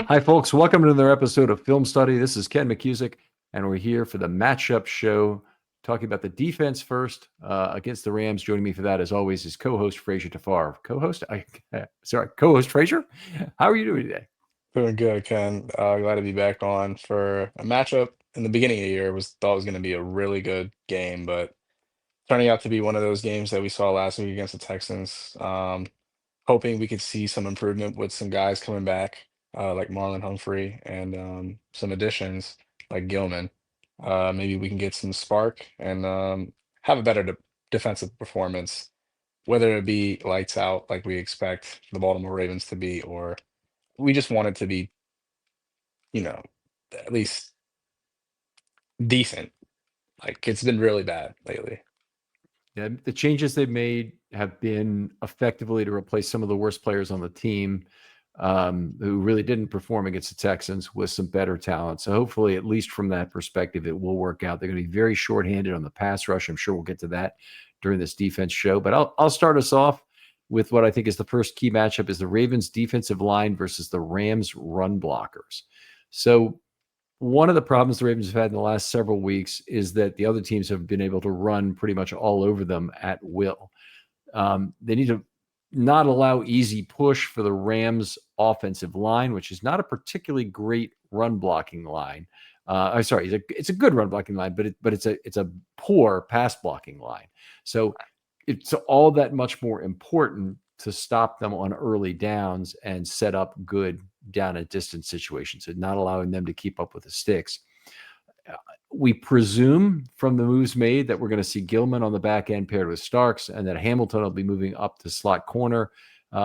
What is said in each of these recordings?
Hi, folks. Welcome to another episode of Film Study. This is Ken McKusick, and we're here for the matchup show, talking about the defense first against the Rams. Joining me for that, as always, is co-host Frazer Tafar. Co-host Frazer. How are you doing today? Doing good, Ken. Glad to be back on for a matchup in the beginning of the year. Was thought it was going to be a really good game, but turning out to be one of those games that we saw last week against the Texans. Hoping we could see some improvement with some guys coming back, like Marlon Humphrey, and some additions like Gilman. Maybe we can get some spark and have a better defensive performance, whether it be lights out like we expect the Baltimore Ravens to be, or we just want it to be, you know, at least decent. Like it's been really bad lately. Yeah, the changes they've made have been effectively to replace some of the worst players on the team who really didn't perform against the Texans with some better talent. So hopefully, at least from that perspective, it will work out. They're going to be very shorthanded on the pass rush. I'm sure we'll get to that during this defense show. But I'll start us off with what I think is the first key matchup is the Ravens defensive line versus the Rams run blockers. So one of the problems the Ravens have had in the last several weeks is that the other teams have been able to run pretty much all over them at will. They need to not allow easy push for the Rams offensive line, which is not a particularly great run blocking line. I'm sorry, it's a good run blocking line, but it's a poor pass blocking line. So it's all that much more important to stop them on early downs and set up good down and distance situations and not allowing them to keep up with the sticks. We presume from the moves made that we're going to see Gilman on the back end paired with Starks, and that Hamilton will be moving up to slot corner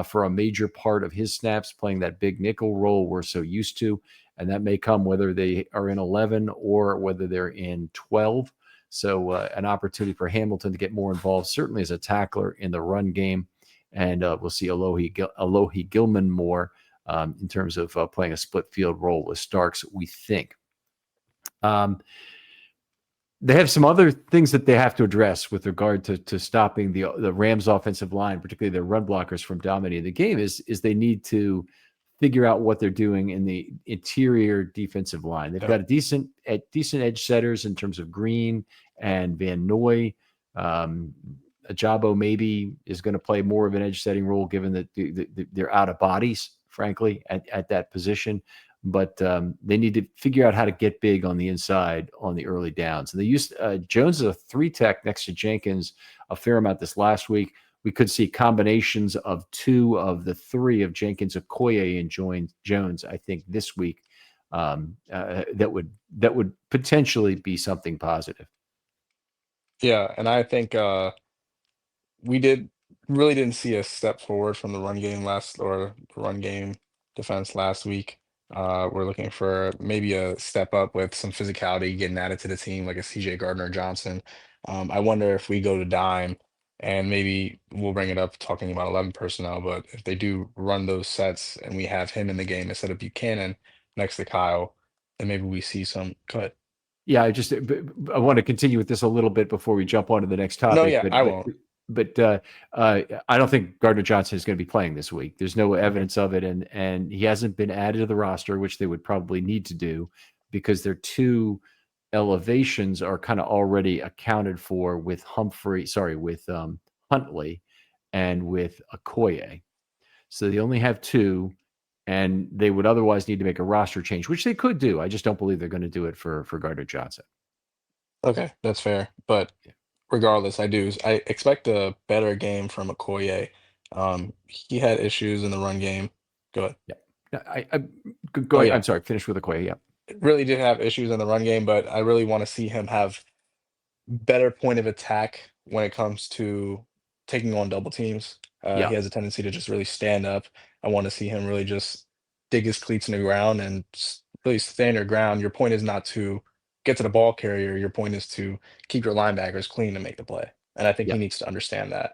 for a major part of his snaps, playing that big nickel role we're so used to. And that may come whether they are in 11 or whether they're in 12. So an opportunity for Hamilton to get more involved, certainly as a tackler in the run game. And we'll see Alohi Gilman more in terms of playing a split field role with Starks, we think. They have some other things that they have to address with regard to stopping the Rams offensive line, particularly their run blockers, from dominating the game is they need to figure out what they're doing in the interior defensive line. They've got a decent edge setters in terms of Green and Van Noy. Ajabo maybe is going to play more of an edge setting role, given that they're out of bodies, frankly, at that position. But they need to figure out how to get big on the inside on the early downs. And they used Jones as a 3-tech next to Jenkins a fair amount this last week. We could see combinations of 2 of the 3 of Jenkins, Okoye, and Jones, I think, this week. That would potentially be something positive. Yeah, and I think we didn't see a step forward from the run game run game defense last week. We're looking for maybe a step up with some physicality getting added to the team, like a CJ Gardner Johnson. I wonder if we go to dime, and maybe we'll bring it up talking about 11 personnel, but if they do run those sets and we have him in the game instead of Buchanan next to Kyle, then maybe we see some cut. Yeah, I want to continue with this a little bit before we jump on to the next No, topic, yeah, I won't. but I don't think Gardner Johnson is going to be playing this week. There's no evidence of it, and he hasn't been added to the roster, which they would probably need to do because their 2 elevations are kind of already accounted for with Huntley and with Okoye. So they only have 2, and they would otherwise need to make a roster change, which they could do. I just don't believe they're going to do it for Gardner Johnson. Okay, that's fair. But regardless, I expect a better game from Okoye. He had issues in the run game. Go ahead. Yeah, Oh go ahead. yeah, I'm sorry. Finish with Okoye. Yeah. really did have issues in the run game, but I really want to see him have better point of attack when it comes to taking on double teams. Yeah. He has a tendency to just really stand up. I want to see him really just dig his cleats in the ground and really stand your ground. Your point is not to get to the ball carrier. Your point is to keep your linebackers clean and make the play. And I think Yeah. he needs to understand that.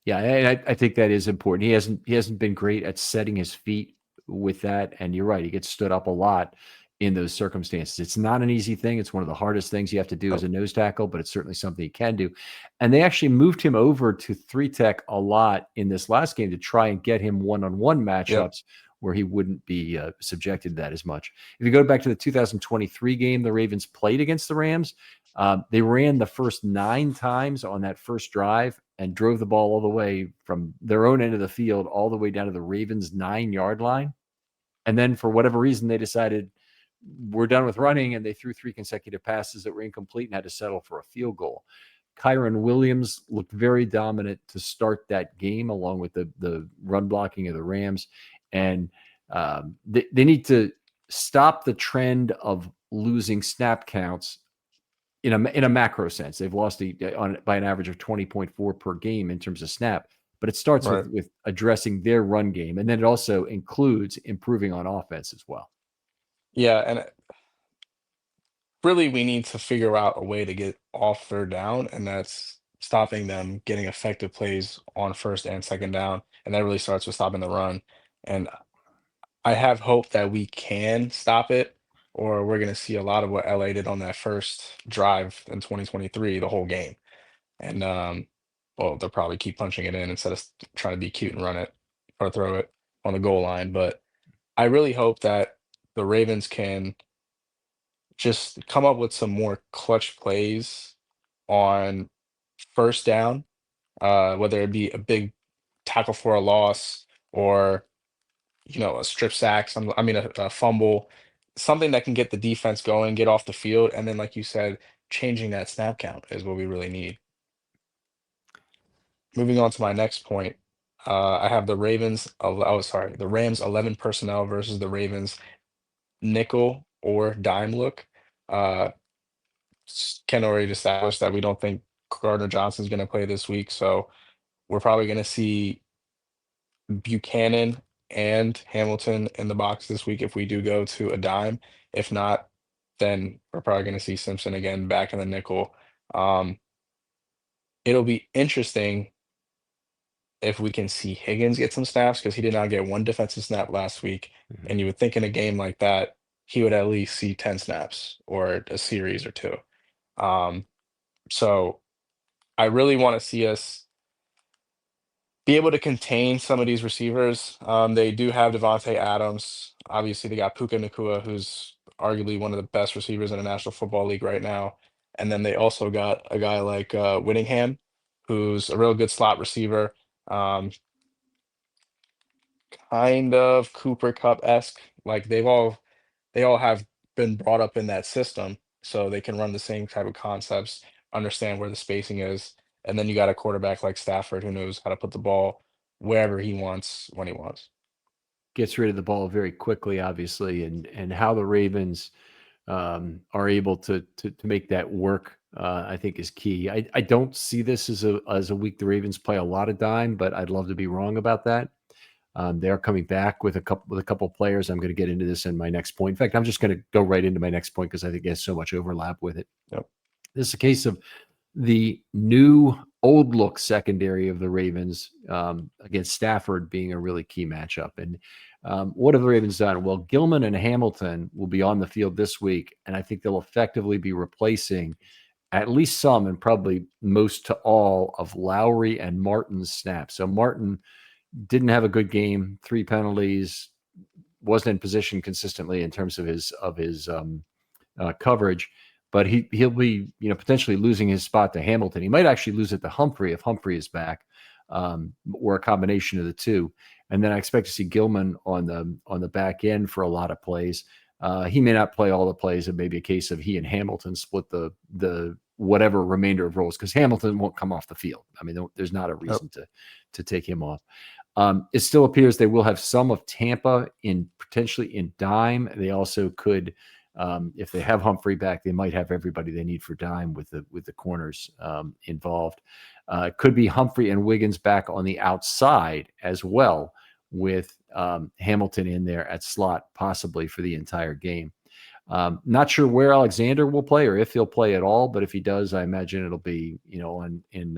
Yeah. And I think that is important. He hasn't been great at setting his feet with that. And you're right. He gets stood up a lot in those circumstances. It's not an easy thing. It's one of the hardest things you have to do as Oh, a nose tackle, but it's certainly something he can do. And they actually moved him over to 3-tech a lot in this last game to try and get him one-on-one yep. matchups where he wouldn't be subjected to that as much. If you go back to the 2023 game the Ravens played against the Rams, they ran the first 9 times on that first drive and drove the ball all the way from their own end of the field all the way down to the Ravens' 9-yard line. And then for whatever reason, they decided we're done with running, and they threw 3 consecutive passes that were incomplete and had to settle for a field goal. Kyron Williams looked very dominant to start that game, along with the run blocking of the Rams. And they need to stop the trend of losing snap counts in a macro sense. They've lost by an average of 20.4 per game in terms of snap. But it starts Right. with addressing their run game, and then it also includes improving on offense as well. Yeah, and really we need to figure out a way to get off third down, and that's stopping them getting effective plays on first and second down. And that really starts with stopping the run. And I have hope that we can stop it, or we're going to see a lot of what LA did on that first drive in 2023, the whole game. And well, they'll probably keep punching it in instead of trying to be cute and run it or throw it on the goal line. But I really hope that the Ravens can just come up with some more clutch plays on first down, whether it be a big tackle for a loss or a strip sack, a fumble, something that can get the defense going, get off the field, and then, like you said, changing that snap count is what we really need. Moving on to my next point, I have the Rams 11 personnel versus the Ravens nickel or dime look. Uh, Ken already established that we don't think Gardner Johnson's going to play this week, so we're probably going to see Buchanan and Hamilton in the box this week if we do go to a dime. If not, then we're probably going to see Simpson again back in the nickel. Um, it'll be interesting if we can see Higgins get some snaps because he did not get one defensive snap last week. Mhm. And you would think in a game like that, he would at least see 10 snaps or a series or two. Um, so I really want to see us be able to contain some of these receivers. They do have Devontae Adams. Obviously, they got Puka Nakua, who's arguably one of the best receivers in the National Football League right now. And then they also got a guy like Whittingham, who's a real good slot receiver, um, kind of Cooper Cup-esque. Like they all have been brought up in that system, so they can run the same type of concepts, understand where the spacing is, and then you got a quarterback like Stafford who knows how to put the ball wherever he wants when he wants. Gets rid of the ball very quickly, obviously, and how the Ravens are able to make that work, I think is key. I don't see this as a week the Ravens play a lot of dime, but I'd love to be wrong about that. They're coming back with a couple players. I'm going to get into this in my next point. In fact, I'm just going to go right into my next point because I think it has so much overlap with it. Yep. This is a case of the new old look secondary of the Ravens against Stafford being a really key matchup. And what have the Ravens done? Well, Gilman and Hamilton will be on the field this week, and I think they'll effectively be replacing at least some and probably most to all of Lowry and Martin's snaps. So Martin didn't have a good game, 3 penalties, wasn't in position consistently in terms of his coverage, but he'll be potentially losing his spot to Hamilton. He might actually lose it to Humphrey if Humphrey is back, or a combination of the two. And then I expect to see Gilman on the back end for a lot of plays. He may not play all the plays. It may be a case of he and Hamilton split the whatever remainder of roles because Hamilton won't come off the field. I mean, there's not a reason to take him off. It still appears they will have some of Tampa potentially in dime. They also could, if they have Humphrey back, they might have everybody they need for dime with the corners involved. It could be Humphrey and Wiggins back on the outside as well, with Hamilton in there at slot possibly for the entire game. Not sure where Alexander will play or if he'll play at all, but if he does, I imagine it'll be in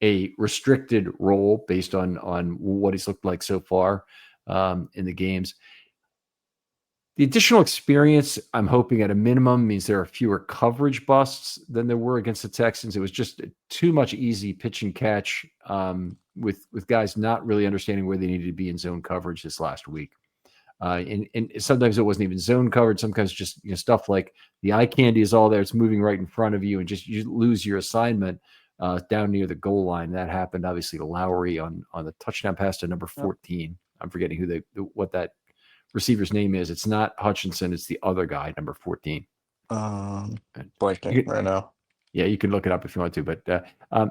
a restricted role based on what he's looked like so far in the games. The additional experience, I'm hoping at a minimum, means there are fewer coverage busts than there were against the Texans. It was just too much easy pitch and catch with guys not really understanding where they needed to be in zone coverage this last week. And sometimes it wasn't even zone coverage. Sometimes just stuff like the eye candy is all there. It's moving right in front of you, and just you lose your assignment down near the goal line. That happened obviously to Lowry on the touchdown pass to number 14. I'm forgetting what that receiver's name is. It's not Hutchinson. It's the other guy, number 14. Blanking right now. Yeah, you can look it up if you want to. But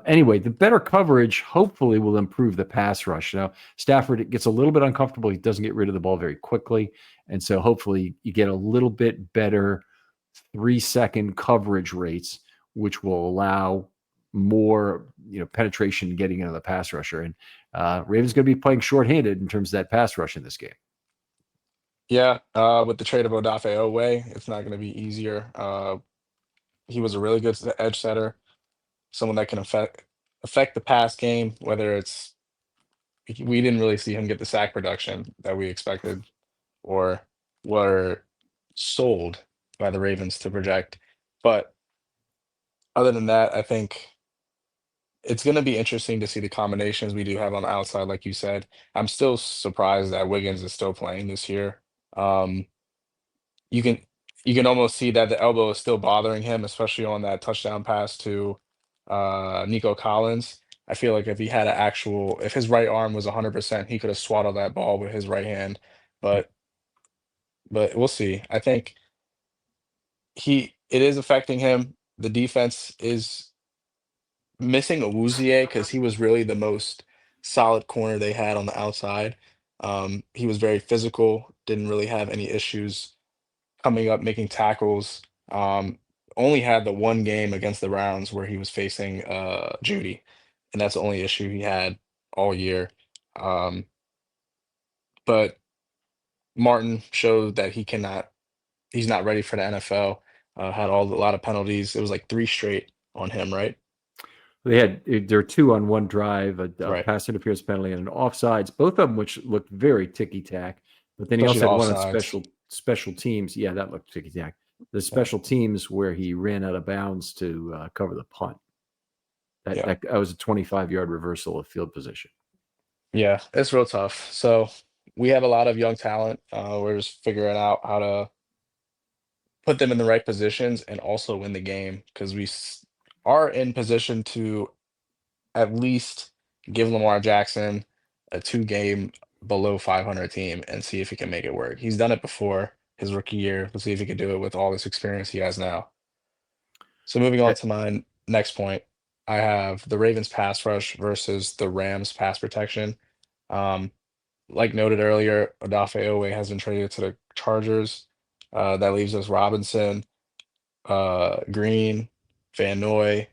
anyway, the better coverage hopefully will improve the pass rush. Now, Stafford gets a little bit uncomfortable. He doesn't get rid of the ball very quickly. And so hopefully you get a little bit better 3-second coverage rates, which will allow more penetration getting into the pass rusher. And Ravens going to be playing shorthanded in terms of that pass rush in this game. Yeah, with the trade of Odafe Oweh, it's not going to be easier. He was a really good edge setter, someone that can affect the pass game, whether it's we didn't really see him get the sack production that we expected or were sold by the Ravens to project. But other than that, I think it's going to be interesting to see the combinations we do have on the outside, like you said. I'm still surprised that Wiggins is still playing this year. Um, you can you can almost see that the elbow is still bothering him, especially on that touchdown pass to Nico Collins. I feel like if his right arm was 100%, he could have swaddled that ball with his right hand. But we'll see. I think it is affecting him. The defense is missing Awuzie because he was really the most solid corner they had on the outside. He was very physical, didn't really have any issues coming up, making tackles. Only had the one game against the Browns where he was facing Judy, and that's the only issue he had all year. Um, but Martin showed that he's not ready for the NFL. Had a lot of penalties. It was like 3 straight on him, right? There were 2 on one drive, a Right. pass interference penalty and an offsides, both of them which looked very ticky-tack. But then he Especially also the had one on offsides. special teams. Yeah, that looked ticky-tack. The special teams where he ran out of bounds to cover the punt. Yeah. That was a 25-yard reversal of field position. Yeah, it's real tough. So we have a lot of young talent. We're just figuring out how to put them in the right positions and also win the game because are in position to at least give Lamar Jackson a 2-game below 500 team and see if he can make it work. He's done it before his rookie year. Let's see if he can do it with all this experience he has now. So moving on Uh, to my next point, I have the Ravens pass rush versus the Rams pass protection. Um, like noted earlier, Odafe Oweh has been traded to the Chargers. That leaves us Robinson, Green, Van Noy,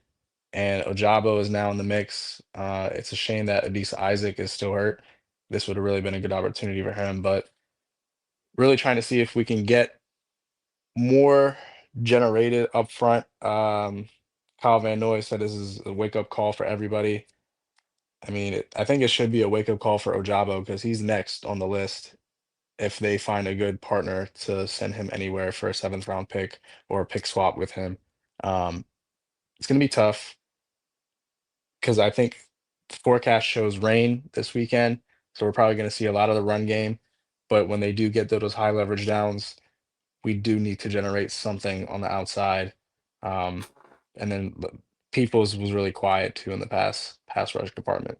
and Ojabo is now in the mix. It's a shame that Adisa Isaac is still hurt. This would have really been a good opportunity for him, but really trying to see if we can get more generated up front. Kyle Van Noy said this is a wake-up call for everybody. I mean, I think it should be a wake-up call for Ojabo because he's next on the list if they find a good partner to send him anywhere for a 7th-round pick or a pick swap with him. Um, it's going to be tough because I think the forecast shows rain this weekend, so we're probably going to see a lot of the run game. But when they do get those high leverage downs, we do need to generate something on the outside. Um, and then Peoples was really quiet too in the pass rush department.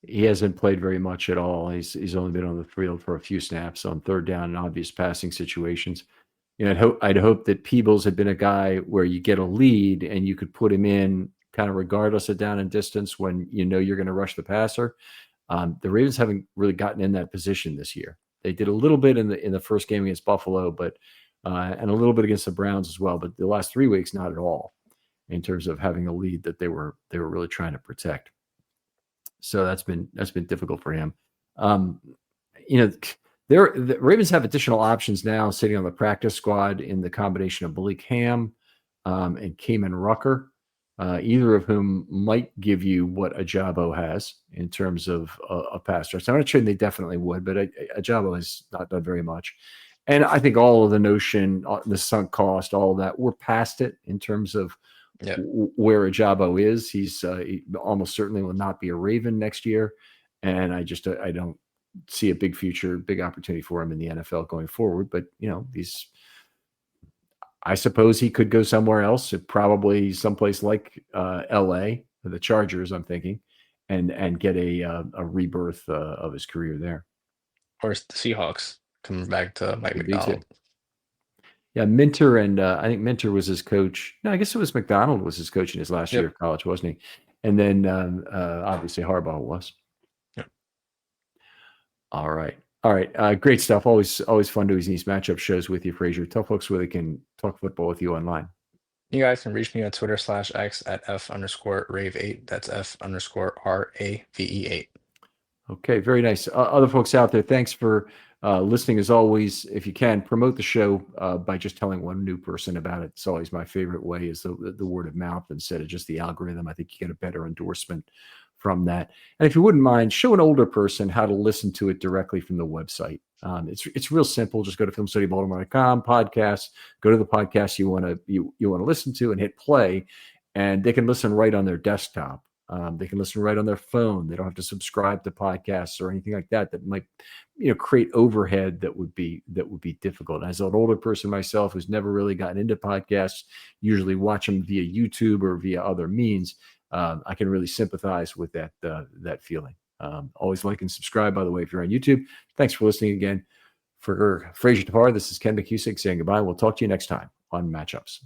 He hasn't played very much at all. He's only been on the field for a few snaps on third down and obvious passing situations. I'd hope that Peebles had been a guy where you get a lead and you could put him in kind of regardless of down and distance when you're going to rush the passer. The Ravens haven't really gotten in that position this year. They did a little bit in the first game against Buffalo, but and a little bit against the Browns as well. But the last 3 weeks, not at all, in terms of having a lead that they were really trying to protect. So that's been difficult for him. The Ravens have additional options now sitting on the practice squad in the combination of Malik Ham and Kamen Rucker, either of whom might give you what Ajabo has in terms of a pass rush. I'm not sure they definitely would, but Ajabo has not done very much. And I think all of the notion, the sunk cost, all of that, we're past it in terms of Yeah. where Ajabo is. He almost certainly will not be a Raven next year, and I don't see a big future, big opportunity for him in the NFL going forward. But I suppose he could go somewhere else, probably someplace like L.A., the Chargers. I'm thinking, and get a rebirth of his career there. Or the Seahawks coming back to Mike Could be too. McDonald. Yeah, Minter and I think Minter was his coach. No, I guess it was McDonald was his coach in his last year Yep. of college, wasn't he? And then obviously Harbaugh was. Yep. All right. All right. Great stuff. Always fun doing these matchup shows with you, Frazer. Tell folks where they can talk football with you online. You guys can reach me on Twitter/X at F_Rave8. That's F_RAVE8. Okay, very nice. Other folks out there, thanks for listening. As always, if you can, promote the show by just telling one new person about it. It's always my favorite way is the word of mouth instead of just the algorithm. I think you get a better endorsement from that. And if you wouldn't mind, show an older person how to listen to it directly from the website. It's real simple. Just go to filmstudybaltimore.com, podcast, go to the podcast you want to listen to and hit play, and they can listen right on their desktop. They can listen right on their phone. They don't have to subscribe to podcasts or anything like that might, create overhead that would be difficult. As an older person myself who's never really gotten into podcasts, usually watch them via YouTube or via other means. I can really sympathize with that feeling. Always like and subscribe, by the way, if you're on YouTube. Thanks for listening again. For Frazer Tafar, this is Ken McKusick saying goodbye. We'll talk to you next time on Matchups.